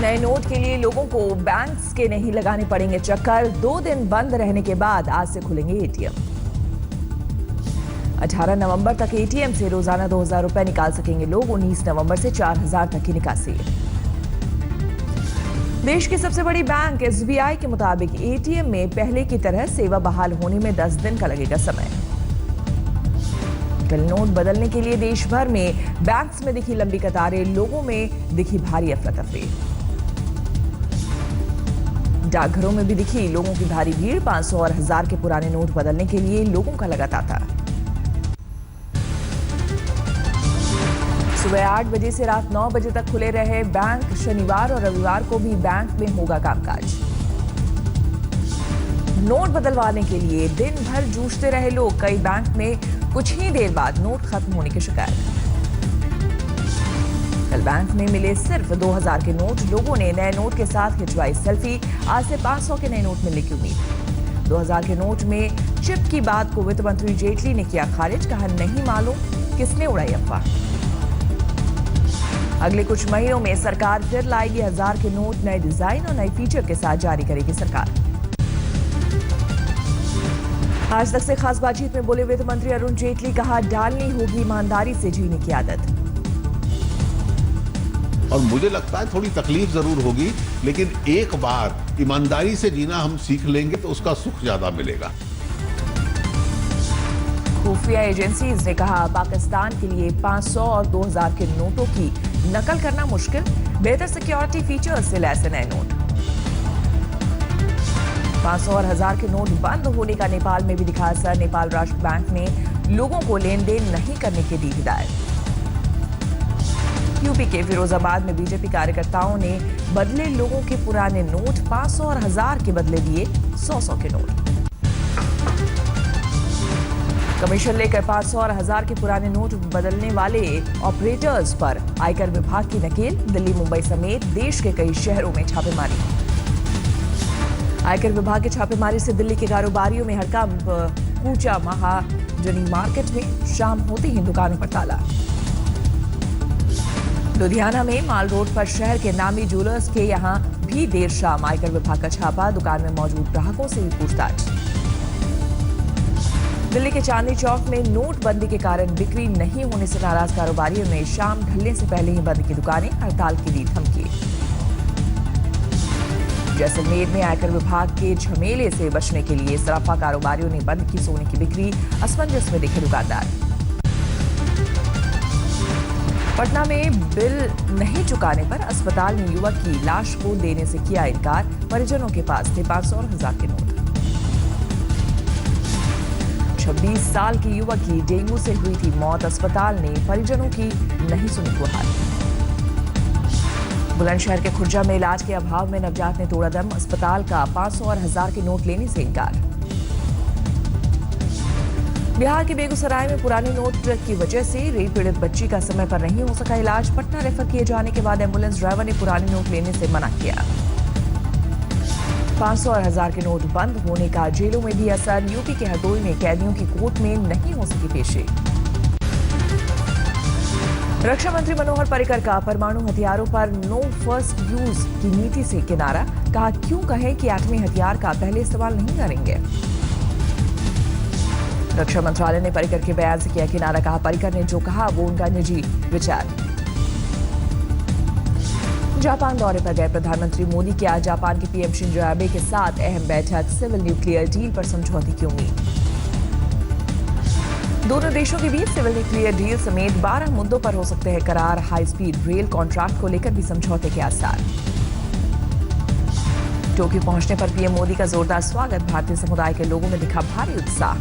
नए नोट के लिए लोगों को बैंक्स के नहीं लगाने पड़ेंगे चक्कर। 2 दिन बंद रहने के बाद आज से खुलेंगे एटीएम। 18 नवंबर तक एटीएम से रोजाना 2000 रुपए निकाल सकेंगे लोग। 19 नवंबर से 4000 तक की निकासी। देश की सबसे बड़ी बैंक एसबीआई के मुताबिक एटीएम में पहले की तरह सेवा बहाल होने में 10 दिन का लगेगा समय। कल नोट बदलने के लिए देश भर में बैंक्स में दिखी लंबी कतारें, लोगों में दिखी भारी अफरा तफरी। डाकघरों में भी दिखी लोगों की भारी भीड़। 500 और 1000 के पुराने नोट बदलने के लिए लोगों का लगा तांता। सुबह 8 बजे से रात 9 बजे तक खुले रहे बैंक। शनिवार और रविवार को भी बैंक में होगा कामकाज। नोट बदलवाने के लिए दिन भर जूझते रहे लोग। कई बैंक में कुछ ही देर बाद नोट खत्म होने की शिकायत। कल बैंक में मिले सिर्फ 2000 के नोट। लोगों ने नए नोट के साथ खिंचवाई सेल्फी। आज से 500 के नए नोट मिलने की उम्मीद। 2000 के नोट में चिप की बात को वित्त मंत्री जेटली ने किया खारिज। कहा, नहीं मालूम किसने उड़ाई अफवाह। अगले कुछ महीनों में सरकार फिर लाएगी 1000 के नोट। नए डिजाइन और नए फीचर के साथ जारी करेगी सरकार। आज तक से खास बातचीत में बोले वित्त मंत्री अरुण जेटली। कहा, डालनी होगी ईमानदारी से जीने की आदत। और मुझे लगता है थोड़ी तकलीफ जरूर होगी, लेकिन एक बार ईमानदारी से जीना हम सीख लेंगे तो उसका सुख ज्यादा मिलेगा। खुफिया एजेंसीज ने कहा, पाकिस्तान के लिए 500 और 2000 के नोटों की नकल करना मुश्किल। बेहतर सिक्योरिटी फीचर्स से लैस नए नोट। 500 और 1000 के नोट बंद होने का नेपाल में भी दिखा असर। नेपाल राष्ट्र बैंक ने लोगों को लेन देन नहीं करने की दी हिदायत। यूपी के फिरोजाबाद में बीजेपी कार्यकर्ताओं ने बदले लोगों के पुराने नोट। 500 और 1000 के बदले दिए 100 के नोट। कमीशन लेकर 500 और 1000 के पुराने नोट बदलने वाले ऑपरेटर्स पर आयकर विभाग की नकेल। दिल्ली, मुंबई समेत देश के कई शहरों में छापेमारी। आयकर विभाग की छापेमारी से दिल्ली के कारोबारियों में हड़कंप। कूचा महाजनी मार्केट में शाम होते ही दुकानों पर ताला। लुधियाना में माल रोड पर शहर के नामी ज्वेलर्स के यहां भी देर शाम आयकर विभाग का छापा। दुकान में मौजूद ग्राहकों से भी पूछताछ। दिल्ली के चांदनी चौक में नोटबंदी के कारण बिक्री नहीं होने से नाराज कारोबारियों ने शाम ढलने से पहले ही बंद की दुकानें। हड़ताल की दी धमकी। जैसलमेर में आयकर विभाग के झमेले से बचने के लिए सराफा कारोबारियों ने बंद की सोने की बिक्री। असमंजस में दिखे दुकानदार। पटना में बिल नहीं चुकाने पर अस्पताल में युवक की लाश को देने से किया इनकार। परिजनों के पास थे 500 और 1000 के नोट। 26 साल की युवक की डेंगू से हुई थी मौत। अस्पताल ने परिजनों की नहीं सुनी गुहार। बुलंदशहर के खुर्जा में इलाज के अभाव में नवजात ने तोड़ा दम। अस्पताल का 500 और 1000 के नोट लेने से इनकार। बिहार के बेगूसराय में पुराने नोट की वजह से रेप पीड़ित बच्ची का समय पर नहीं हो सका इलाज। पटना रेफर किए जाने के बाद एम्बुलेंस ड्राइवर ने पुराने नोट लेने से मना किया। 500 और 1000 के नोट बंद होने का जेलों में भी असर। यूपी के हरदोई में कैदियों की कोर्ट में नहीं हो सकी पेशी। रक्षा मंत्री मनोहर पर्रिकर का परमाणु हथियारों पर नो फर्स्ट यूज की नीति से किनारा। कहा, क्यों कहें कि एटमी हथियार का पहले इस्तेमाल नहीं करेंगे। रक्षा मंत्रालय ने पर्रिकर के बयान से किया किनारा। कहा, पर्रिकर ने जो कहा वो उनका निजी विचार। जापान दौरे पर गए प्रधानमंत्री मोदी की आज जापान के पीएम शिंजो आबे के साथ अहम बैठक। सिविल न्यूक्लियर डील पर समझौते की उम्मीद। दोनों देशों के बीच सिविल न्यूक्लियर डील समेत 12 मुद्दों पर हो सकते हैं करार। हाई स्पीड रेल कॉन्ट्रैक्ट को लेकर भी समझौते के आसार। टोक्यो पहुंचने पर पीएम मोदी का जोरदार स्वागत। भारतीय समुदाय के लोगों में दिखा भारी उत्साह।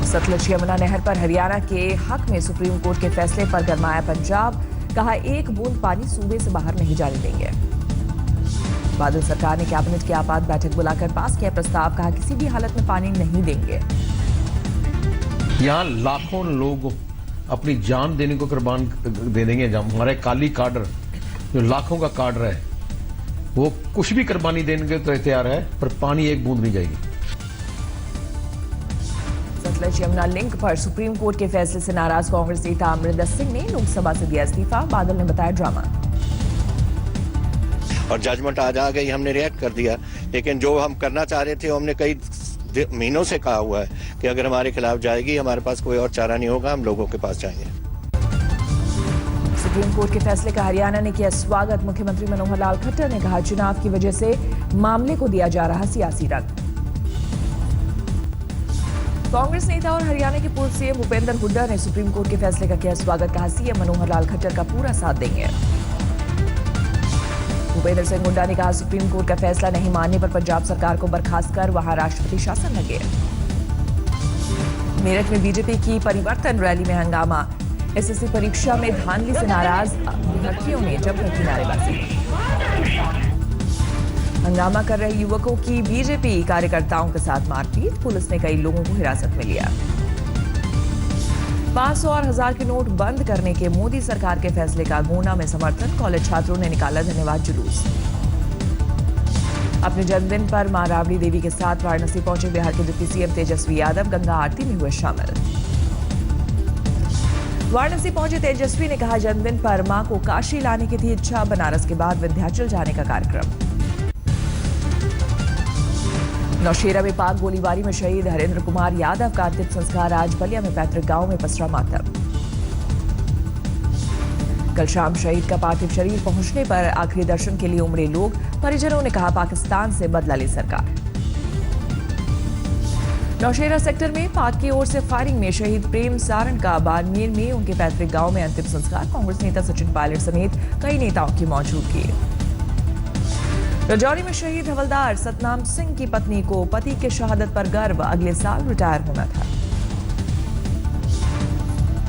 सतलज यमुना नहर पर हरियाणा के हक में सुप्रीम कोर्ट के फैसले पर गरमाया पंजाब। कहा, एक बूंद पानी सूबे से बाहर नहीं जाने देंगे। बादल सरकार ने कैबिनेट की आपात बैठक बुलाकर पास किया प्रस्ताव। कहा, किसी भी हालत में पानी नहीं देंगे। यहाँ लाखों लोग अपनी जान देने को कुर्बान दे देंगे। हमारे काली काडर जो लाखों का काडर है वो कुछ भी कुर्बानी देने के तो तैयार है, पर पानी एक बूंद नहीं जाएगी। सतलज यमुना लिंक पर सुप्रीम कोर्ट के फैसले से नाराज कांग्रेस नेता अमरिंदर सिंह ने लोकसभा से दिया इस्तीफा। बादल ने बताया ड्रामा। और जजमेंट आज आ गई, हमने रिएक्ट कर दिया, लेकिन जो हम करना चाह रहे थे हमने कई महीनों से कहा हुआ है कि अगर हमारे खिलाफ जाएगी हमारे पास कोई और चारा नहीं होगा, हम लोगों के पास जाएंगे। सुप्रीम कोर्ट के फैसले का हरियाणा ने किया स्वागत। मुख्यमंत्री मनोहर लाल खट्टर ने कहा, चुनाव की वजह से मामले को दिया जा रहा सियासी रंग। कांग्रेस नेता और हरियाणा के पूर्व सीएम भूपेंद्र हुड्डा ने सुप्रीम कोर्ट के फैसले का किया स्वागत। कहा, सीएम मनोहर लाल खट्टर का पूरा साथ देंगे। भूपेंद्र सिंह हुड्डा ने कहा, सुप्रीम कोर्ट का फैसला नहीं मानने पर पंजाब सरकार को बर्खास्त कर वहां राष्ट्रपति शासन लगे। मेरठ में बीजेपी की परिवर्तन रैली में हंगामा। एसएससी परीक्षा में धांधली से नाराज अभ्यर्थियों ने जमकर की नारेबाजी। हंगामा कर रहे युवकों की बीजेपी कार्यकर्ताओं के साथ मारपीट। पुलिस ने कई लोगों को हिरासत में लिया। 500 और 1000 के नोट बंद करने के मोदी सरकार के फैसले का गोंडा में समर्थन। कॉलेज छात्रों ने निकाला धन्यवाद जुलूस। अपने जन्मदिन पर मां राबड़ी देवी के साथ वाराणसी पहुंचे बिहार के डिप्टी सीएम तेजस्वी यादव। गंगा आरती में हुए शामिल। वाराणसी पहुंचे तेजस्वी ने कहा, जन्मदिन पर मां को काशी लाने की थी इच्छा। बनारस के बाद विंध्याचल जाने का कार्यक्रम। नौशेरा में पाक गोलीबारी में शहीद हरेंद्र कुमार यादव का अंतिम संस्कार आज बलिया में पैतृक गांव में पसरा मातम। कल शाम शहीद का पार्थिव शरीर पहुंचने पर आखिरी दर्शन के लिए उमड़े लोग। परिजनों ने कहा, पाकिस्तान से बदला ले सरकार। नौशेरा सेक्टर में पाक की ओर से फायरिंग में शहीद प्रेम सारण का बाड़मेर में उनके पैतृक गांव में अंतिम संस्कार। कांग्रेस नेता सचिन पायलट समेत कई नेताओं की मौजूदगी। राजौरी में शहीद हवलदार सतनाम सिंह की पत्नी को पति के शहादत पर गर्व। अगले साल रिटायर होना था।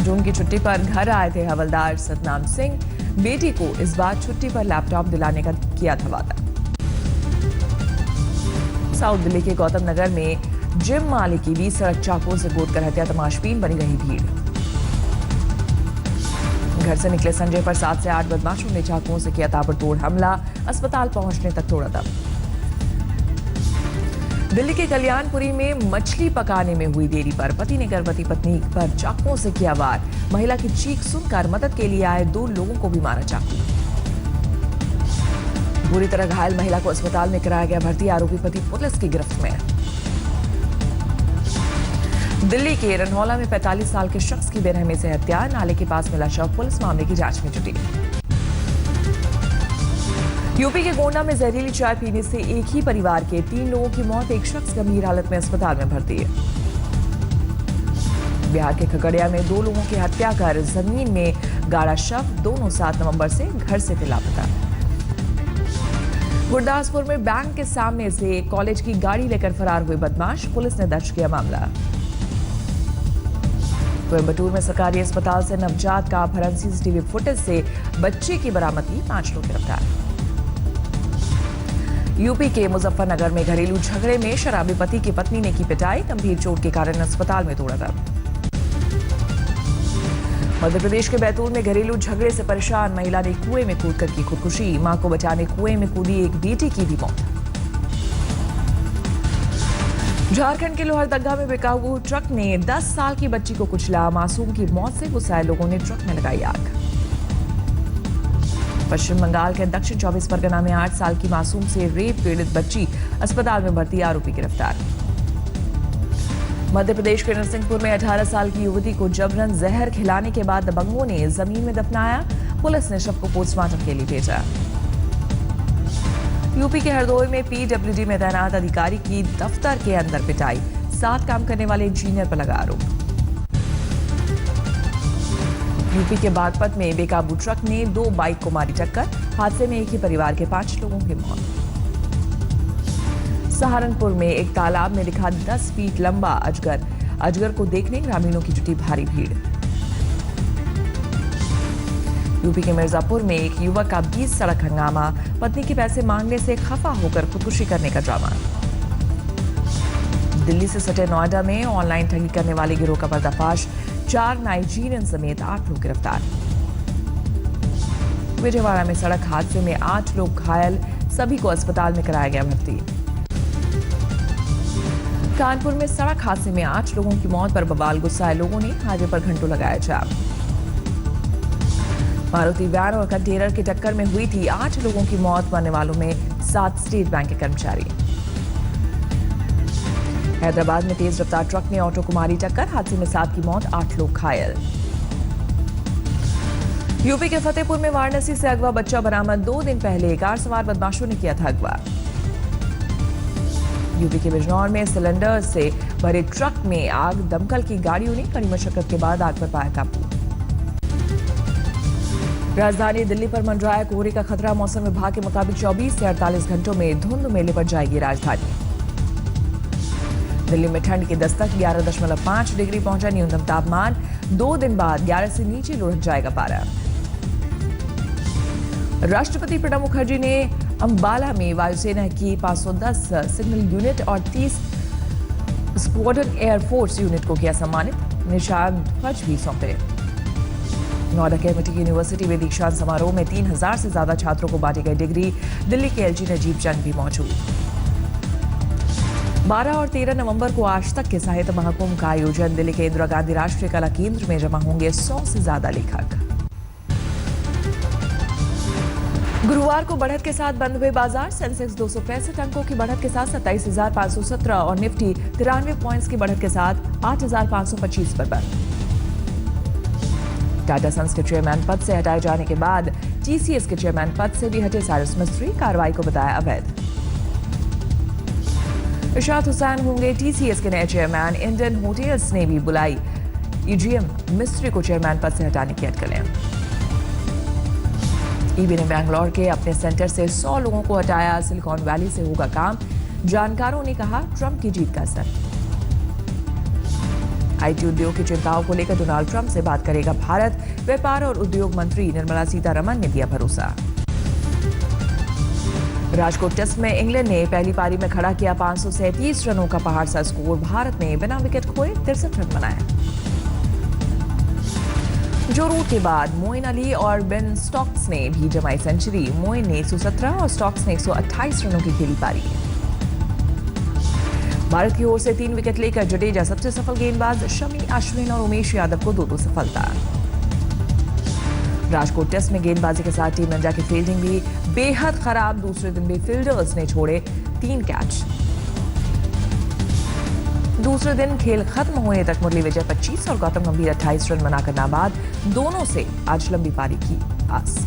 जून की छुट्टी पर घर आए थे हवलदार सतनाम सिंह। बेटी को इस बार छुट्टी पर लैपटॉप दिलाने का किया था वादा। साउथ दिल्ली के गौतम नगर में जिम मालिक की 20 सड़क चाकुओं से गोदकर हत्या। तमाशबीन बनी रही भीड़। घर से निकले संजय पर 7 से 8 बदमाशों ने चाकुओं से किया ताबड़तोड़ हमला। अस्पताल पहुंचने तक तोड़ा दम। दिल्ली के कल्याणपुरी में मछली पकाने में हुई देरी पर पति ने गर्भवती पत्नी पर चाकुओं से किया वार। महिला की चीख सुनकर मदद के लिए आए 2 लोगों को भी मारा चाकू। बुरी तरह घायल महिला को अस्पताल में कराया गया भर्ती। आरोपी पति पुलिस की गिरफ्त में। दिल्ली के रनहौला में 45 साल के शख्स की बेरहमी से हत्या। नाले के पास मिला शव। पुलिस मामले की जांच में जुटी। यूपी के गोंडा में जहरीली चाय पीने से एक ही परिवार के 3 लोगों की मौत। एक शख्स गंभीर हालत में अस्पताल में भर्ती है। बिहार के खगड़िया में 2 लोगों की हत्या कर जमीन में गाड़ा शव। दोनों 7 नवंबर से घर से थे लापता। गुरदासपुर में बैंक के सामने से कॉलेज की गाड़ी लेकर फरार हुए बदमाश। पुलिस ने दर्ज किया मामला। कोयंबटूर में सरकारी अस्पताल से नवजात का अपहरण। सीसीटीवी फुटेज से बच्चे की बरामदगी। 5 लोग गिरफ्तार। यूपी के मुजफ्फरनगर में घरेलू झगड़े में शराबी पति की पत्नी ने की पिटाई। गंभीर चोट के कारण अस्पताल में तोड़ा दम। मध्य प्रदेश के बैतूल में घरेलू झगड़े से परेशान महिला ने कुएं में कूदकर की खुदकुशी। मां को बचाने कुएं में कूदी एक बेटी की भी मौत। झारखंड के लोहरदगा में बेकाबू ट्रक ने 10 साल की बच्ची को कुचला। मासूम की मौत से गुस्साए लोगों ने ट्रक में लगाई आग। पश्चिम बंगाल के दक्षिण 24 परगना में 8 साल की मासूम से रेप पीड़ित बच्ची अस्पताल में भर्ती। आरोपी गिरफ्तार। मध्य प्रदेश के नरसिंहपुर में 18 साल की युवती को जबरन जहर खिलाने के बाद दबंगों ने जमीन में दफनाया। पुलिस ने शव को पोस्टमार्टम के लिए भेजा। यूपी के हरदोई में पीडब्ल्यूडी में तैनात अधिकारी की दफ्तर के अंदर पिटाई। 7 काम करने वाले इंजीनियर पर लगा आरोप। यूपी के बागपत में बेकाबू ट्रक ने 2 बाइक को मारी टक्कर। हादसे में एक ही परिवार के 5 लोगों की मौत। सहारनपुर में एक तालाब में दिखा 10 फीट लंबा अजगर। अजगर को देखने ग्रामीणों की जुटी भारी भीड़। यूपी के मिर्जापुर में एक युवक का 20 सड़क हंगामा। पत्नी के पैसे मांगने से खफा होकर खुदकुशी करने का ड्रामा। दिल्ली से सटे नोएडा में ऑनलाइन ठगी करने वाले गिरोह का पर्दाफाश। 4 नाइजीरियन समेत 8 लोग गिरफ्तार। विजयवाड़ा में सड़क हादसे में 8 लोग घायल। सभी को अस्पताल में कराया गया भर्ती। कानपुर में सड़क हादसे में 8 लोगों की मौत पर बवाल, गुस्साए लोगों ने हाईवे पर घंटों लगाया जाम। मारुति वैन और कंटेनर की टक्कर में हुई थी 8 लोगों की मौत, मरने वालों में 7 स्टेट बैंक के कर्मचारी। हैदराबाद में तेज रफ्तार ट्रक ने ऑटो को मारी टक्कर, हादसे में 7 की मौत, 8 लोग घायल। यूपी के फतेहपुर में वाराणसी से अगवा बच्चा बरामद, 2 दिन पहले कार सवार बदमाशों ने किया था अगवा। यूपी के बिजनौर में सिलेंडर से भरे ट्रक में आग, दमकल की गाड़ियों ने कड़ी मशक्कत के बाद आग पर पाया काबू। राजधानी दिल्ली पर मंडराया कोहरे का खतरा, मौसम विभाग के मुताबिक 24 से 48 घंटों में धुंध मेले पर जाएगी राजधानी। दिल्ली में ठंड की दस्तक, 11.5 डिग्री पहुंचा न्यूनतम तापमान, 2 दिन बाद 11 से नीचे लुढ़क जाएगा पारा। राष्ट्रपति प्रणब मुखर्जी ने अंबाला में वायुसेना की 510 सिग्नल यूनिट और 30 स्क्वाड्रन एयरफोर्स यूनिट को किया सम्मानित, निशान ध्वज भी सौंपे। नोएडा के एमआईटी यूनिवर्सिटी में दीक्षांत समारोह में 3000 से ज्यादा छात्रों को बांटी गई डिग्री, दिल्ली के एलजी नजीब जंग भी मौजूद। 12 और 13 नवंबर को आज तक के साहित्य महाकुंभ का आयोजन, दिल्ली के इंदिरा गांधी राष्ट्रीय कला केंद्र में जमा होंगे 100 से ज्यादा लेखक। गुरुवार को बढ़त के साथ बंद हुए बाजार, सेंसेक्स 265 अंकों की बढ़त के साथ 27,517 और निफ्टी 93 पॉइंट्स की बढ़त के साथ 8,525 पर बंद। टाटा सन्स के चेयरमैन पद से हटाए जाने के बाद टीसीएस के चेयरमैन पद से भी हटे साइरस मिस्त्री, कार्रवाई को बताया अवैध। इरशाद हुसैन होंगे टीसीएस के नए चेयरमैन, इंडियन होटल्स ने भी बुलाई ईजीएम मिस्त्री को चेयरमैन पद से हटाने की अटकलें। ईबी ने बैंगलोर के अपने सेंटर से 100 लोगों को हटाया, सिलिकॉन वैली से होगा काम, जानकारों ने कहा ट्रंप की जीत का असर। आईटी उद्योग की चिंताओं को लेकर डोनाल्ड ट्रंप से बात करेगा भारत, व्यापार और उद्योग मंत्री निर्मला सीतारमण ने दिया भरोसा। राजकोट टेस्ट में इंग्लैंड ने पहली पारी में खड़ा किया 537 रनों का पहाड़ सा स्कोर, भारत ने बिना विकेट खोए 63 रन बनाए। जो रूट के बाद मोइन अली और बेन स्टोक्स ने भी जमाई सेंचुरी, मोइन ने 117 और स्टोक्स ने 128 रनों की खेली पारी। भारत की ओर से 3 विकेट लेकर जडेजा सबसे सफल गेंदबाज, शमी, अश्विन और उमेश यादव को 2-2 सफलता। राजकोट टेस्ट में गेंदबाजी के साथ टीम इंडिया की फील्डिंग भी बेहद खराब, दूसरे दिन भी फील्डर्स ने छोड़े 3 कैच। दूसरे दिन खेल खत्म होने तक मुरली विजय 25 और गौतम गंभीर 28 रन बनाकर नाबाद, दोनों से आज लंबी पारी की आस।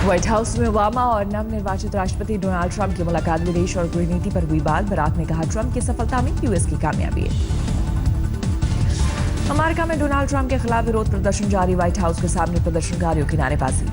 व्हाइट हाउस में ओबामा और नवनिर्वाचित राष्ट्रपति डोनाल्ड ट्रंप की मुलाकात, विदेश और गृह नीति पर हुई बात, बारात में कहा ट्रंप की सफलता में यूएस की कामयाबी है। अमेरिका में डोनाल्ड ट्रंप के खिलाफ विरोध प्रदर्शन जारी, व्हाइट हाउस के सामने प्रदर्शनकारियों की नारेबाजी।